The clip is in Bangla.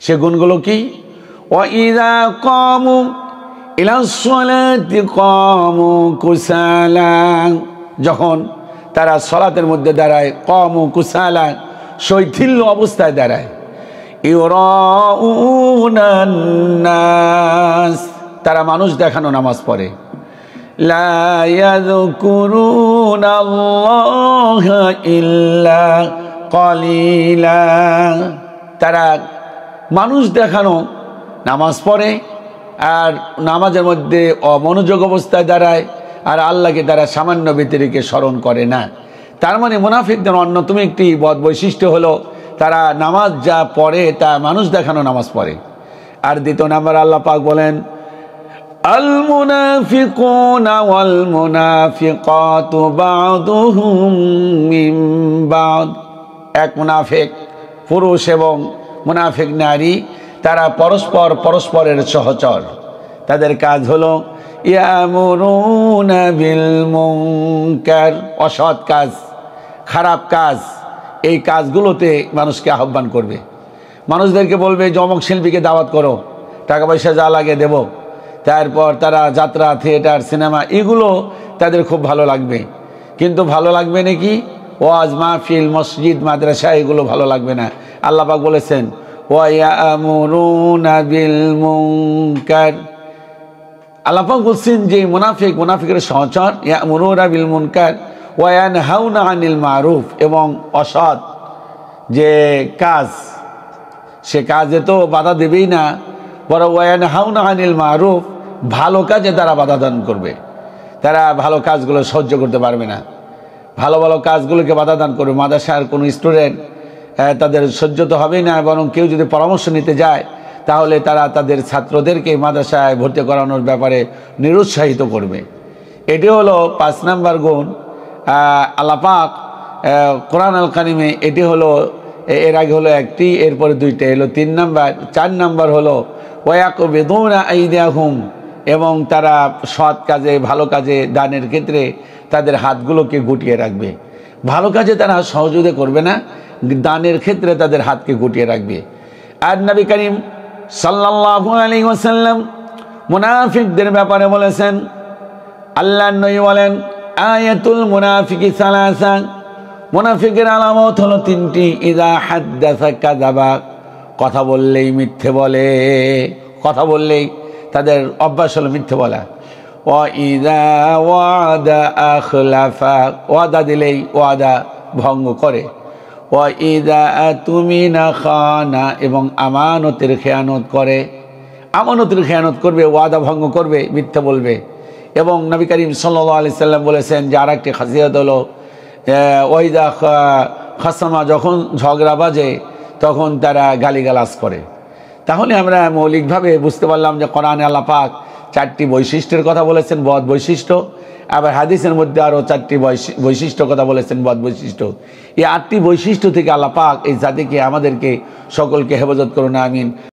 সে গুণগুলো কি? ওয়াইযা কামু ইলাস সালাতি কামু কুসালা, যখন তারা সালাতের মধ্যে দাঁড়ায়, কামু কুসালা শৈথিল্য অবস্থায় দাঁড়ায়, ইউরাউনান নাস তারা মানুষ দেখানো নামাজ পড়ে, লা ইয়াযকুরুনাল্লাহা ইল্লা কালিলা তারা মানুষ দেখানো নামাজ পড়ে আর নামাজের মধ্যে অমনোযোগ অবস্থায় দাঁড়ায় আর আল্লাহকে তারা সামান্য ব্যতিরেকে স্মরণ করে না। তার মানে মুনাফিকদের অন্যতম একটি বদ বৈশিষ্ট্য হলো তারা নামাজ যা পড়ে তা মানুষ দেখানো নামাজ পড়ে। আর দ্বিতীয় নাম্বার আল্লাহ পাক বলেন, আল মুনাফিকুনা ওয়াল মুনাফিকাতু বা'দুহুম মিন বা'দ, এক মুনাফিক পুরুষ এবং মুনাফিক নারী তারা পরস্পরের সহচর। তাদের কাজ হলো ইয়ামুরুনা বিল মুনকার, অসৎ কাজ, খারাপ কাজ, এই কাজগুলোতে মানুষকে আহ্বান করবে। মানুষদেরকে বলবে যে অমুক শিল্পীকে দাওয়াত করো, টাকা পয়সা যা লাগে দেব। তারপর তারা যাত্রা, থিয়েটার, সিনেমা এগুলো তাদের খুব ভালো লাগবে। কিন্তু ভালো লাগবে নাকি ওয়াজ মাহফিল, মসজিদ, মাদ্রাসা এগুলো ভালো লাগবে না। আল্লাহ পাক বলেছেন ওয়া ইয়ামুরুনা বিল মুনকার, আল্লাহ পাক বলছেন যে মুনাফিকের সহচর ইয়ামুরুনা বিল মুনকার ওয়া ইয়ানহাউনা আনিল মারুফ, এবং অসৎ যে কাজ সে কাজে তো বাধা দেবেই না, বরং ওয়া ইয়ানহাউনা আনিল মারুফ ভালো কাজে তারা বাধা দান করবে। তারা ভালো কাজগুলো সহ্য করতে পারবে না, ভালো ভালো কাজগুলোকে বাধা দান করবে। মাদ্রাসার কোনো স্টুডেন্ট তাদের সহ্য তো হবেই না, বরং কেউ যদি পরামর্শ নিতে যায় তাহলে তারা তাদের ছাত্রদেরকে মাদ্রাসায় ভর্তি করানোর ব্যাপারে নিরুৎসাহিত করবে। এটি হলো 5 নাম্বার গুণ। আল্লাহ পাক কোরআন আল কারিমে এটি হলো, এর আগে হলো একটি, এরপরে 2টা এলো 3 নাম্বার। 4 নাম্বার হলো ওয়ায়াকুবিদুনা আইদিয়াহুম, এবং তারা সৎ কাজে, ভালো কাজে, দানের ক্ষেত্রে তাদের হাতগুলোকে গুটিয়ে রাখবে। ভালো কাজে তারা সহযোগিতা করবে না, দানের ক্ষেত্রে তাদের হাতকে গুটিয়ে রাখবে। আর নবী করিম সাল্লাল্লাহু আলাইহি ওয়াসাল্লাম মুনাফিকদের ব্যাপারে বলেছেন, আল্লাহর নবী বলেন আয়াতুল মুনাফিকি সালাসা, মুনাফিকের আলামত হলো 3টি। ইযা হাদ্দাসা কাযাবা, কথা বললেই মিথ্যে বলে, কথা বললেই তাদের অভ্যাস হলো মিথ্যে বলা। ওয়া ইযা ওয়াদা আখলাফা, ওয়াদা দিলেই ওয়াদা ভঙ্গ করে। ওয়া ইযা আতুমিনা খানা, এবং আমানতের খেয়ানত করে। আমানতের খেয়ানত করবে, ওয়াদা ভঙ্গ করবে, মিথ্যা বলবে। এবং নবী করিম সাল্লাল্লাহু আলাইহি সাল্লাম বলেছেন যে আরেকটি খাসিয়াত হলো ওয়াইদা খাসামা, যখন ঝগড়া বাজে তখন তারা গালিগালাজ করে। তাহলে আমরা মৌলিকভাবে বুঝতে পারলাম যে কোরআনে আল্লাহ পাক 4টি বৈশিষ্ট্যের কথা বলেছেন, বদ বৈশিষ্ট্য। আবার হাদিসের মধ্যে আরও 4টি বৈশিষ্ট্য কথা বলেছেন, বদ বৈশিষ্ট্য। এই 8টি বৈশিষ্ট্য থেকে আল্লাহ পাক এই জাতিকে, আমাদেরকে সকলকে হেফাজত করুন, আমিন।